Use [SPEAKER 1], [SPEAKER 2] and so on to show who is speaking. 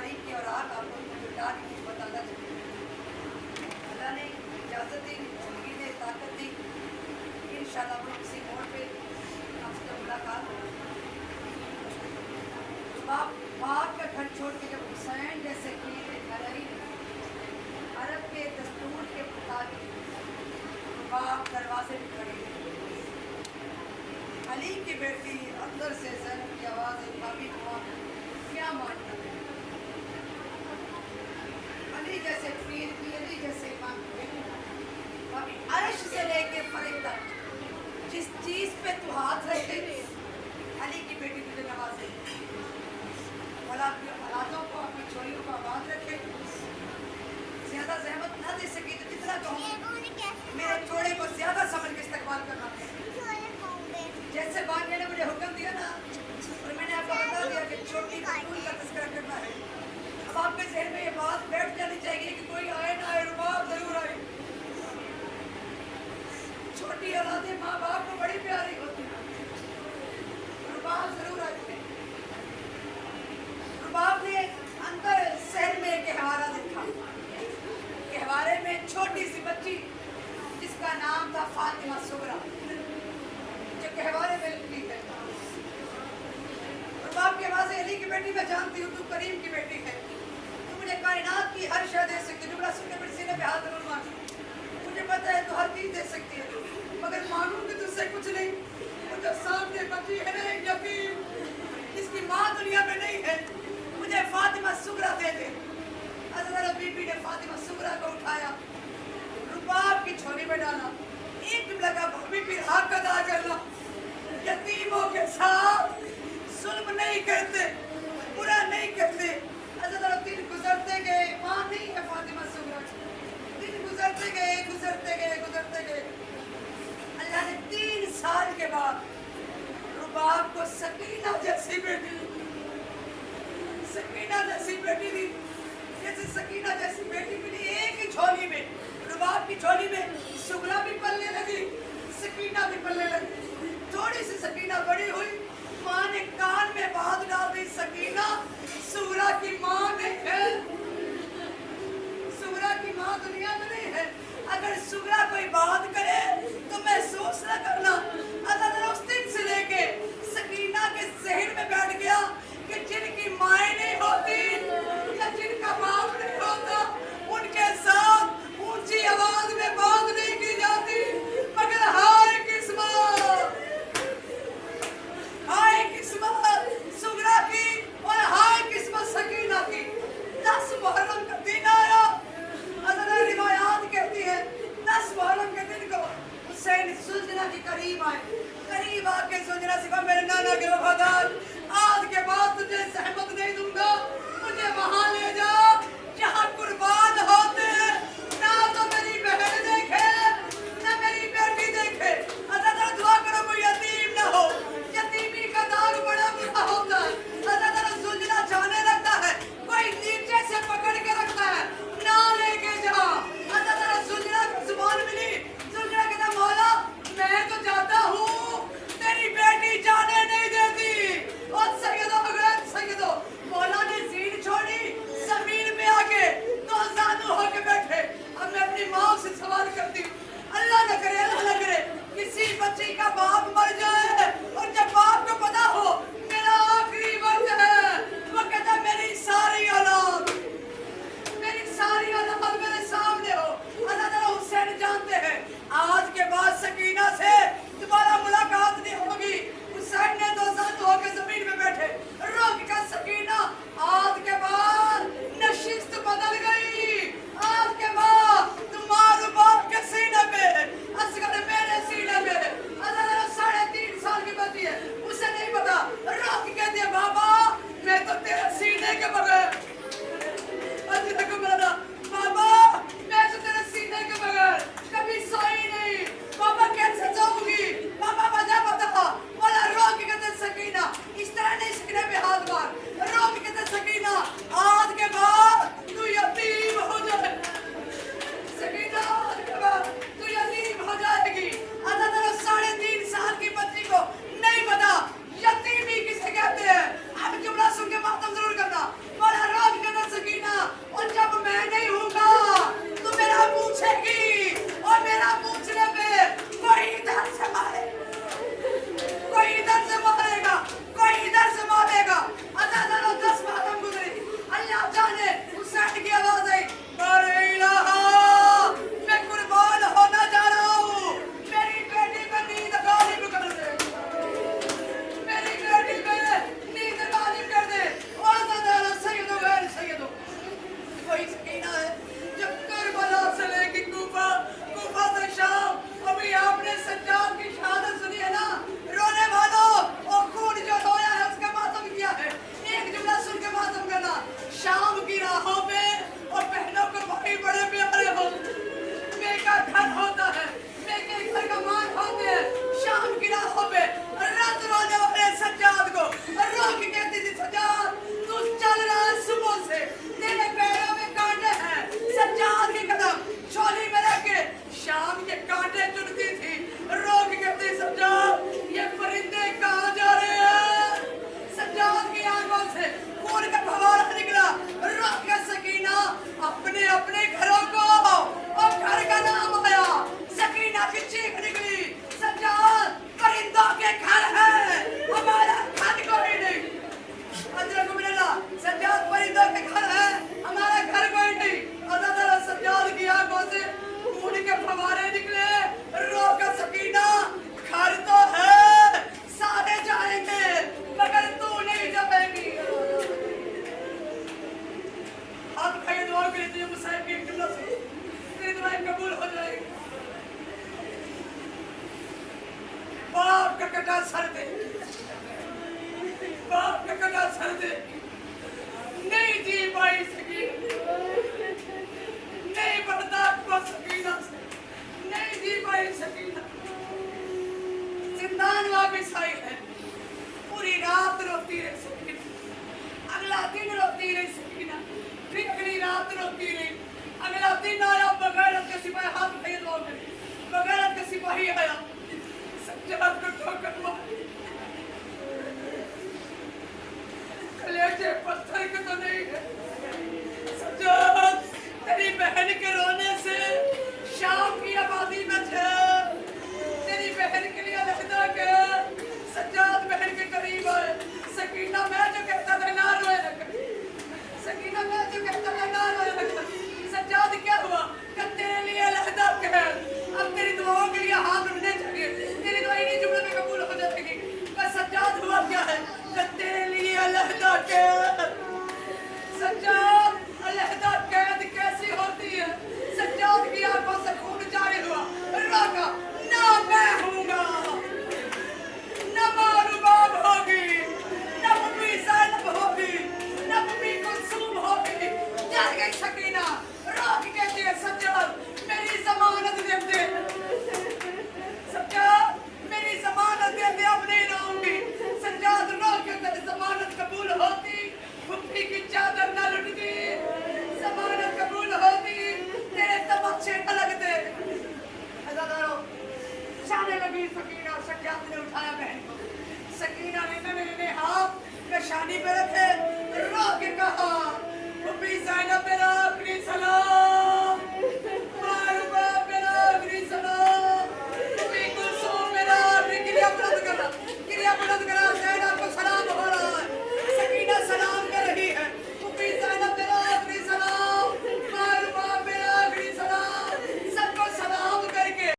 [SPEAKER 1] तारीख की और आग आपको जुटा की बताना चाहिए। अल्लाह ने इजाज़त दी, ज़िंदगी ने ताकत दी। इंशाअल्लाह वो किसी मोड़ पे आपसे मुलाकात होगी। बाप का घर छोड़ के जब हुसैन जैसे कि घर आई अरब के दस्तूर के मुताबिक बाप दरवाजे में खड़ी है। अली की बेटी अंदर से ज़ैनब की आवाज़ है, भाभी हुआ क्या मानना है? अली जैसे पीर की, अली जैसे इमाम की बेटी भाभी अर्श से लेके फरिश्त तक जिस चीज़ पे तू हाथ रखे अली की बेटी तुझे नवाजे। बोला अपनी औलादों को, अपनी छोरियों को आबाद रखे, ज्यादा जहमत ना दे सकी तो जितना कहूँ मेरे जोड़े को ज्यादा समझ के इस्तेमाल करना है। जैसे बानिया ने मुझे हुक्म दिया ना और मैंने आपको बता दिया कि छोटी बतूल का तस्करा करना है। अब आपके जहन में ये बात बैठ जानी चाहिए कि कोई आए ना आए रुबाब जरूर आए। छोटी औलादें माँ बाप को बड़ी प्यारी होती है, रुबाब जरूर आए। रुबाब ने अंदर शहर में एक गहवारा देखा। गहवारे में छोटी सी बच्ची जिसका नाम था फातिमा सुगरा, जो गहवारे में लिखी है। रुबाब के आवाज़ अली की बेटी मैं जानती हूँ, तू करीम की बेटी है, तू मुझे कायनात की हर शय दे सकती है। जुमला सुन के मेरे सीने पे हाथ जरूर मार, मुझे पता है तू हर चीज़ दे सकती है, मगर मांगूंगी तुझसे कुछ नहीं। वो जो सामने बची है ना यतीम, जिसकी माँ दुनिया में नहीं है, मुझे फातिमा सुगरा दे दे। हज़रत बीबी ने फातिमा सुगरा को उठाया, रुबाब की झोली में डाला, एक लगा भाभी फिर हक अदा करना। यतीमों के साथ जुल्म नहीं करते, बुरा नहीं करते। हज़रत दिन गुजरते गए, माँ नहीं है फातिमा सुगरा, दिन गुजरते गए गुजरते गए गुजरते गए। अल्लाह ने 3 साल के बाद रुबाब को सकीना जैसी बेटी, सकीना जैसी बेटी दी। जैसे सकीना जैसी बेटी मिली एक ही झोली में, रुबाब की झोली में सुगरा भी पलने लगी, सकीना भी पलने लगी। थोड़ी सी सकीना बड़ी हुई, माँ ने कान में बात डाल दी, सकीना सुगरा की माँ नहीं है, सुगरा की माँ दुनिया में नहीं है। अगर सुगरा कोई बात करे तो महसूस न करना। अगर उस दिन से लेके सकीना के जहन में बैठ गया कि जिनकी माएँ नहीं होती या जिनका बाप नहीं होता, उनके साथ ऊंची आवाज में बात नहीं की जाती। मगर हाय किस्मत, हाय किस्मत सुगरा की और हाय किस्मत सकीना की। 10 मुहर्रम का दिन आया। हज़रत रिवायात कहती है 10 मुहर्रम के दिन को हुसैन सुलझना के करीब आए। करीब आके सुलझना सिखा, मेरे नाना के वफादार, आज के बाद तुझे सहमत नहीं दूंगा, मुझे वहां ले जा जहां कुर्बान होते हैं, ना तो मेरी बहन देखे ना मेरी बेटी देखे। अल्लाह दुआ करो कोई यतीम ना हो, यतीमी का दाग बड़ा बुरा होता है। अल्लाह सुलझना चाहने लगता है, कोई नीचे से पकड़ के रखता है, ना लेके जा। अल्लाह सुलझना को जुबान मिली, सुलझना कहता मौला मैं तो जाता हूँ, तेरी बेटी जाने नहीं देती।
[SPEAKER 2] ऐसे पत्थर